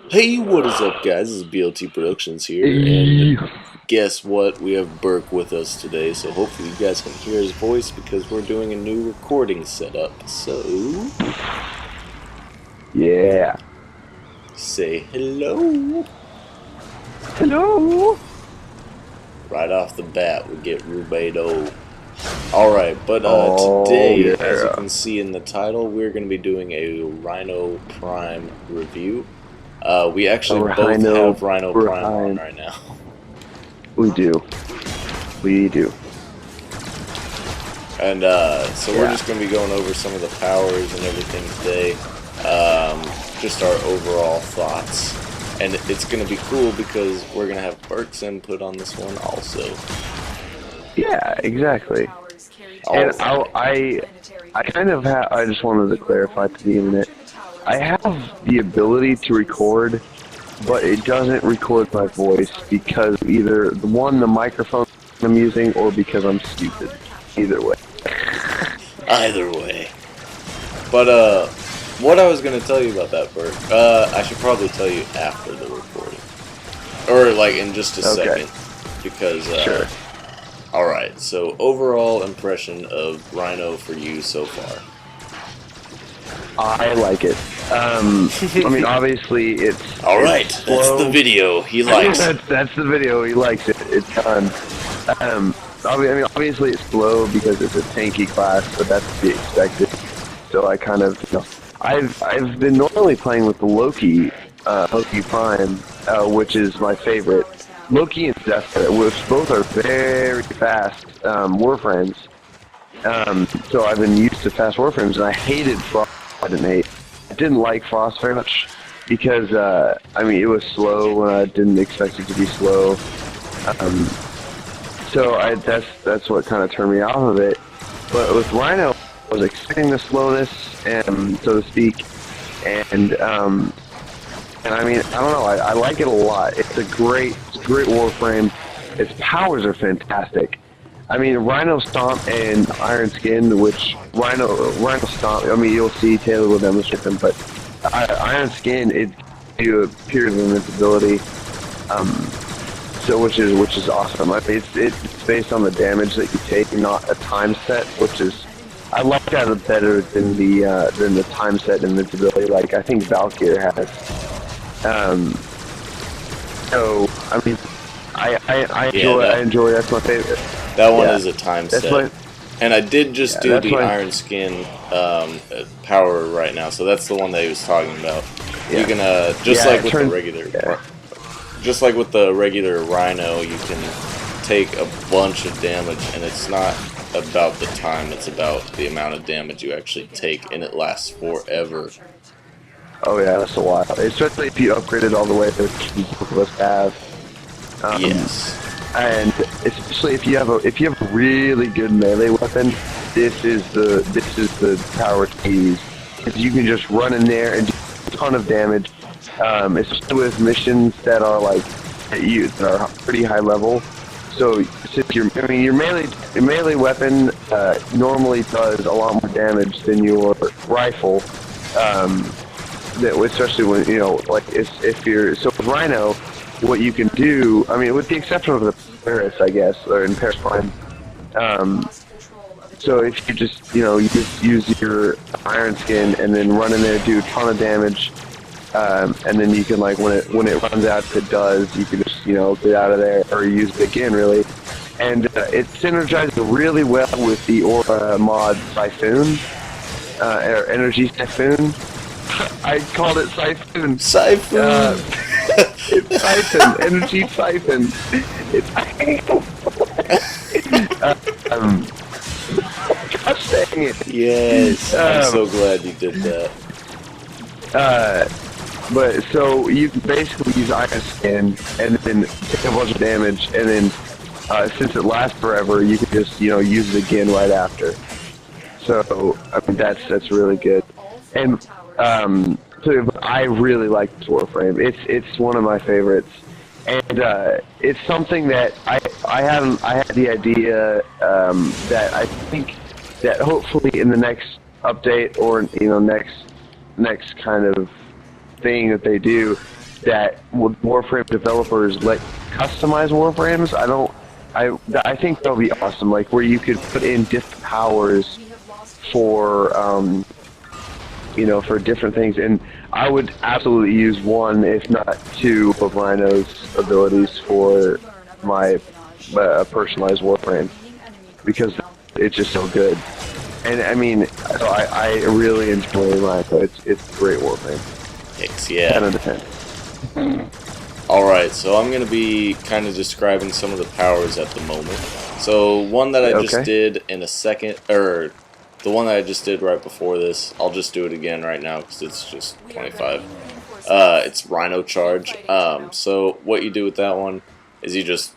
Hey, what is up, guys? This is BLT Productions here, and Hey. guess what? We have Burke with us today, so hopefully you guys can hear his voice because we're doing a new recording setup. So, Yeah. say hello. Hello. Right off the bat, we get Rubedo. Alright, but Oh today, as you yeah. can see in the title, we're going to be doing a Rhino Prime review. We actually both Rhino have Rhino Prime on Prime. right now. We do. We do. And so we're Yeah. just going to be going over some of the powers and everything today. Just our overall thoughts. And it's going to be cool because we're going to have Burke's input on this one also. Yeah. Exactly. And Alright. I kind of have. I just wanted to clarify to the internet. I have the ability to record, but it doesn't record my voice because either the microphone I'm using, or because I'm stupid. Either way. Either way. But what I was going to tell you about that, Burke, I should probably tell you after the recording. Or like in just a Okay. second. Because Sure. alright, so overall impression of Rhino for you so far. I like it. I mean, obviously, Alright, it's that's the slow. video. He likes it. That's the video. He likes it. It's done. I mean, obviously, it's slow because it's a tanky class, but that's to be expected. So I kind of, I've been normally playing with the Loki Prime, which is my favorite. Loki and Zephyr, which both are very fast Warframes. So I've been used to fast Warframes, and I hated Frost. I didn't like Frost very much because I mean it was slow when I didn't expect it to be slow. That's what kind of turned me off of it. But with Rhino, I was expecting the slowness, and so to speak, and I mean I don't know, I like it a lot. It's a great Warframe. Its powers are fantastic. I mean, Rhino Stomp and Iron Skin, which Rhino Stomp, I mean, you'll see Taylor will demonstrate them, but Iron Skin, it gives you a period of invincibility, so which is awesome. I mean, it's based on the damage that you take, not a time set, which is I like that better than the time set invincibility. Like I think Valkyr has. So I mean, Yeah, I enjoy. That's my favorite. that one Yeah, is a time that's set. my And I did just yeah, do that's the my Iron Skin power right now, so that's the one that he was talking about. You yeah can just yeah. like It with the turns regular, yeah. just like with the regular Rhino, you can take a bunch of damage, and it's not about the time; it's about the amount of damage you actually take, and it lasts forever. Oh yeah, that's a lot. Especially if you upgrade it all the way to both of us have. Yes. And especially if you have a really good melee weapon, this is the power to use. Because you can just run in there and do a ton of damage. Especially with missions that are that are pretty high level. So since your melee weapon normally does a lot more damage than your rifle. That especially when if you're so with Rhino, what you can do, I mean, with the exception of the Paris, I guess, or in Paris Prime. So if you just you just use your Iron Skin and then run in there, do a ton of damage, and then you can when it runs out, if it does, you can just get out of there or use it again really, and it synergizes really well with the Aura mod Siphon, or Energy Siphon. I called it Siphon. Siphon. It's Siphon, Energy Siphon. It's gosh dang it. Yes, I'm so glad you did that. But so you can basically use Iron Skin and then take a bunch of damage, and then since it lasts forever, you can just use it again right after. So I mean that's really good, and so I really like this Warframe. It's one of my favorites, and it's something that I had the idea that I think that hopefully in the next update or next kind of thing that they do, that Warframe developers let customize Warframes. I think that'll be awesome. Like where you could put in different powers for for different things, and I would absolutely use one, if not two, of Rhino's abilities for my personalized Warframe because it's just so good. And I mean, so I really enjoy Rhino. It's a great Warframe. Thanks, yeah. 10 out of 10. Alright, so I'm going to be kind of describing some of the powers at the moment. So one that I just did in a second, or the one that I just did right before this, I'll just do it again right now because it's just 25. It's Rhyno Charge. So what you do with that one is you just,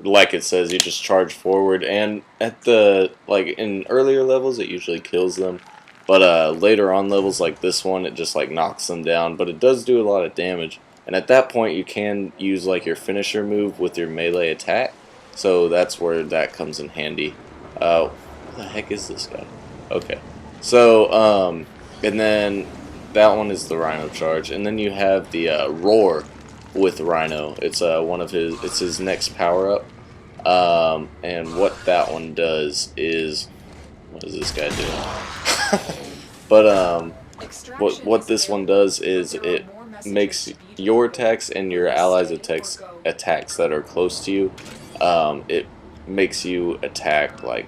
like it says, you just charge forward, and at the, like in earlier levels it usually kills them, but later on levels like this one it just like knocks them down, but it does do a lot of damage. And at that point you can use like your finisher move with your melee attack, so that's where that comes in handy. What the heck is this guy? Okay, so and then that one is the Rhyno Charge, and then you have the Roar with Rhino. It's it's his next power up, and what that one does is, what is this guy doing? But what this one does is it makes your attacks and your allies' attacks that are close to you, it makes you attack like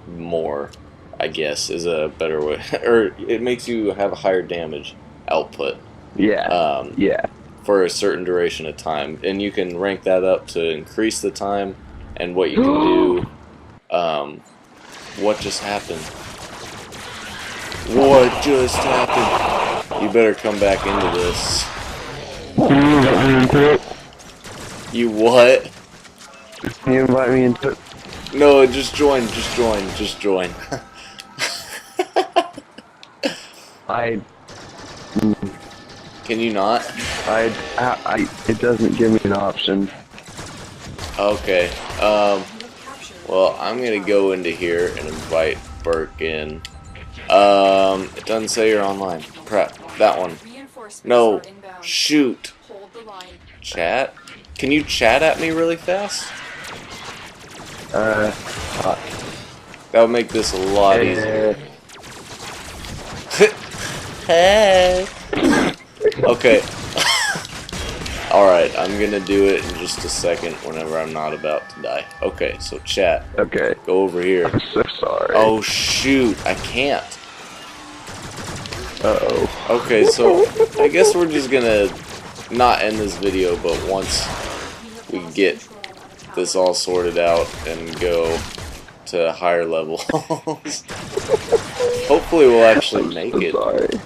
more, I guess is a better way, or it makes you have a higher damage output. Yeah. Yeah. For a certain duration of time, and you can rank that up to increase the time. And what you can do, what just happened? What just happened? You better come back into this. You what? You invite me into it? No, just join, just join, just join. Can you not? It doesn't give me an option. Okay, well, I'm gonna go into here and invite Burke in. It doesn't say you're online. Crap, that one. No, shoot. Chat? Can you chat at me really fast? That would make this a lot easier. Hey. Okay. Alright, I'm gonna do it in just a second whenever I'm not about to die. Okay, so chat. Okay. Go over here. I'm so sorry. Oh shoot, I can't. Uh-oh. Okay, so I guess we're just gonna not end this video, but once we get this all sorted out and go to higher levels, hopefully we'll actually make it. Sorry.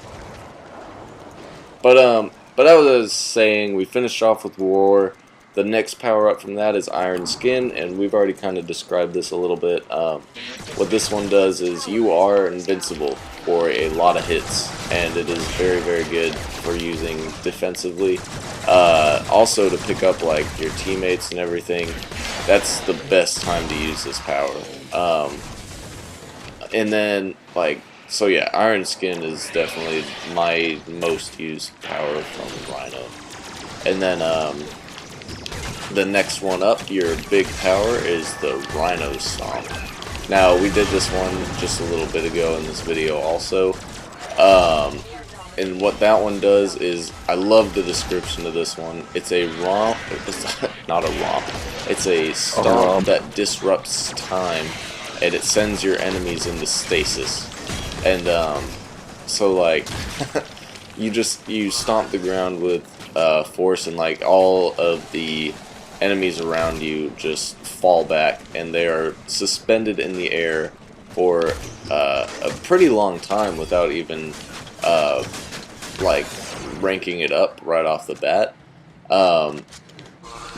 But as I was saying, we finished off with Roar. The next power up from that is Iron Skin, and we've already kind of described this a little bit. What this one does is you are invincible for a lot of hits, and it is very, very good for using defensively. Also to pick up like your teammates and everything, that's the best time to use this power. And then like, so yeah, Iron Skin is definitely my most used power from Rhino. And then the next one up, your big power, is the Rhino Stomp. Now, we did this one just a little bit ago in this video also. And what that one does is, I love the description of this one. It's a romp, it's not a romp, it's a stomp that disrupts time, and it sends your enemies into stasis. And so like, you stomp the ground with force, and like all of the enemies around you just fall back, and they are suspended in the air for a pretty long time without even like ranking it up right off the bat.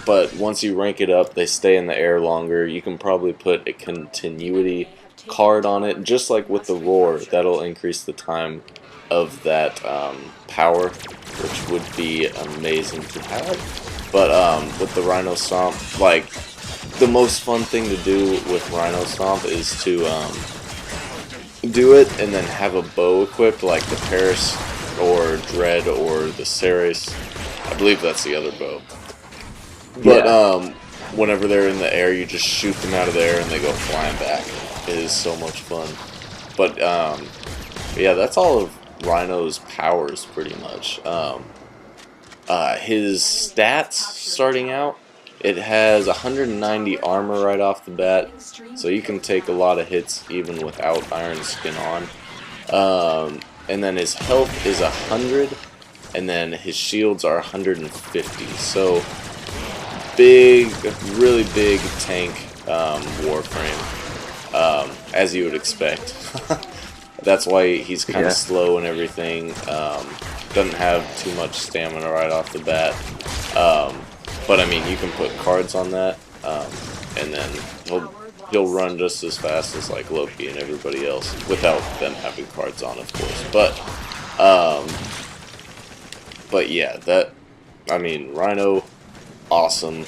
But once you rank it up, they stay in the air longer. You can probably put a continuity card on it, just like with the Roar. That'll increase the time of that power, which would be amazing to have. But with the Rhino Stomp, like, the most fun thing to do with Rhino Stomp is to do it and then have a bow equipped, like the Paris or Dread or the Ceres, I believe that's the other bow. But Yeah. whenever they're in the air, you just shoot them out of there and they go flying back. It is so much fun. But yeah, that's all of Rhino's powers pretty much. His stats starting out, it has 190 armor right off the bat, so you can take a lot of hits even without Iron Skin on. And then his health is 100, and then his shields are 150. So big, really big tank Warframe, as you would expect. That's why he's kind of slow and everything. Doesn't have too much stamina right off the bat. But I mean, you can put cards on that, and then he'll run just as fast as like Loki and everybody else, without them having cards on, of course. But yeah, I mean, Rhino, awesome.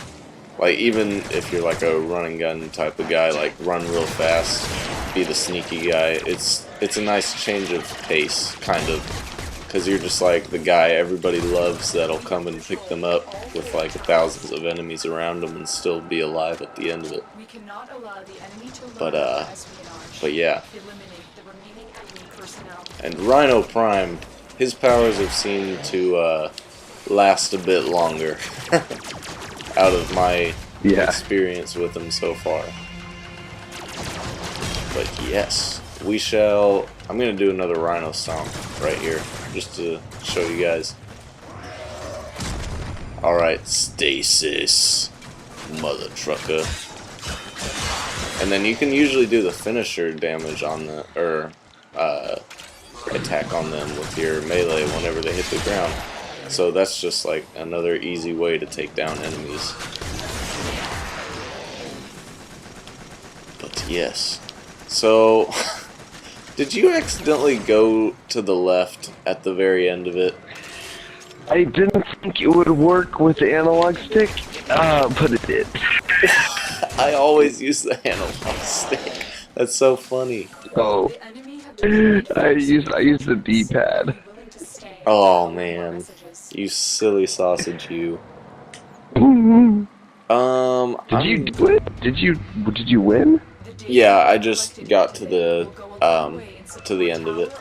Like, even if you're like a run and gun type of guy, like run real fast, be the sneaky guy, it's a nice change of pace, kind of. Because you're just like the guy everybody loves that'll come and pick them up with like thousands of enemies around them and still be alive at the end of it. But yeah. And Rhino Prime, his powers have seemed to last a bit longer out of my experience with him so far. But yes, we shall... I'm going to do another Rhino Stomp right here, just to show you guys. Alright, stasis, mother trucker. And then you can usually do the finisher damage on the, or attack on them with your melee whenever they hit the ground. So that's just like another easy way to take down enemies. But yes. So, did you accidentally go to the left at the very end of it? I didn't think it would work with the analog stick, but it did. I always use the analog stick. That's so funny. Oh, I use the D-pad. Oh man, you silly sausage, you. Did you do it? Did you win? Yeah, I just got to the end of it.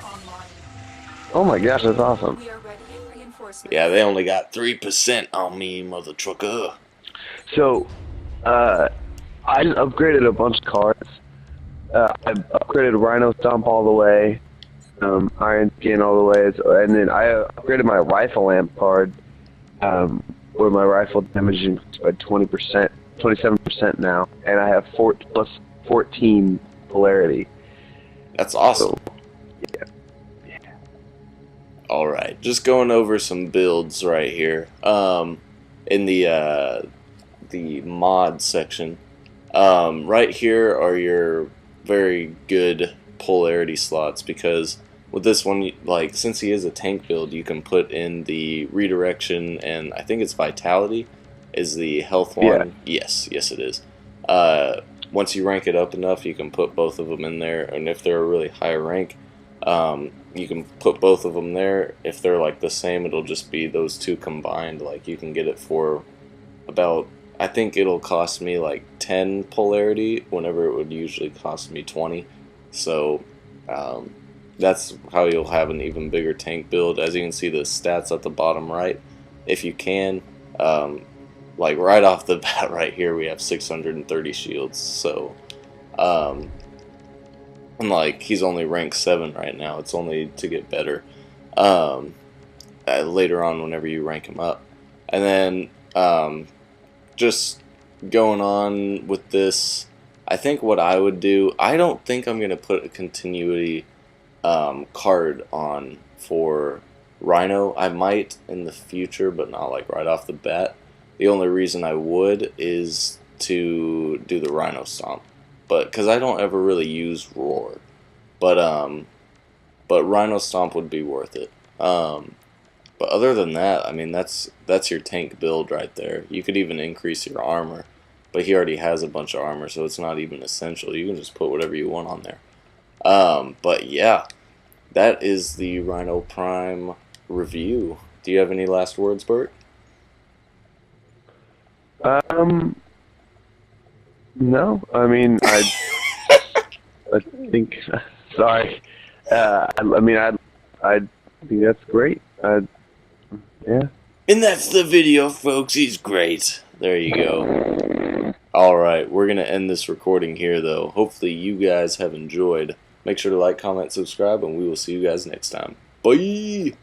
Oh my gosh, that's awesome. Yeah, they only got 3% on me, mother trucker. So, I just upgraded a bunch of cards. I upgraded Rhino Stomp all the way, Iron Skin all the way, and then I upgraded my Rifle Amp card, where my rifle damage increased by 20%, 27% now, and I have plus 14 polarity. That's awesome. So, yeah. Alright, just going over some builds right here. In the mod section. Right here are your very good polarity slots, because with this one, like, since he is a tank build, you can put in the redirection, and I think it's vitality is the health one. Yeah. Yes it is. Once you rank it up enough, you can put both of them in there, and if they're a really high rank, you can put both of them there. If they're like the same, it'll just be those two combined. Like, you can get it for about, I think it'll cost me like 10 polarity whenever it would usually cost me 20. So that's how you'll have an even bigger tank build. As you can see, the stats at the bottom right, if you can, like right off the bat right here, we have 630 shields. So and like, he's only rank 7 right now. It's only to get better later on whenever you rank him up. And then just going on with this, I think what I would do, I don't think I'm going to put a continuity card on for Rhino. I might in the future, but not like right off the bat. The only reason I would is to do the Rhino Stomp, but because I don't ever really use Roar, but Rhino Stomp would be worth it. But other than that, I mean, that's your tank build right there. You could even increase your armor, but he already has a bunch of armor, so it's not even essential. You can just put whatever you want on there. But yeah, that is the Rhino Prime review. Do you have any last words, Bert? No, I mean, I think, sorry. I mean, I think that's great. Yeah. And that's the video, folks. He's great. There you go. Alright, we're going to end this recording here, though. Hopefully you guys have enjoyed. Make sure to like, comment, subscribe, and we will see you guys next time. Bye!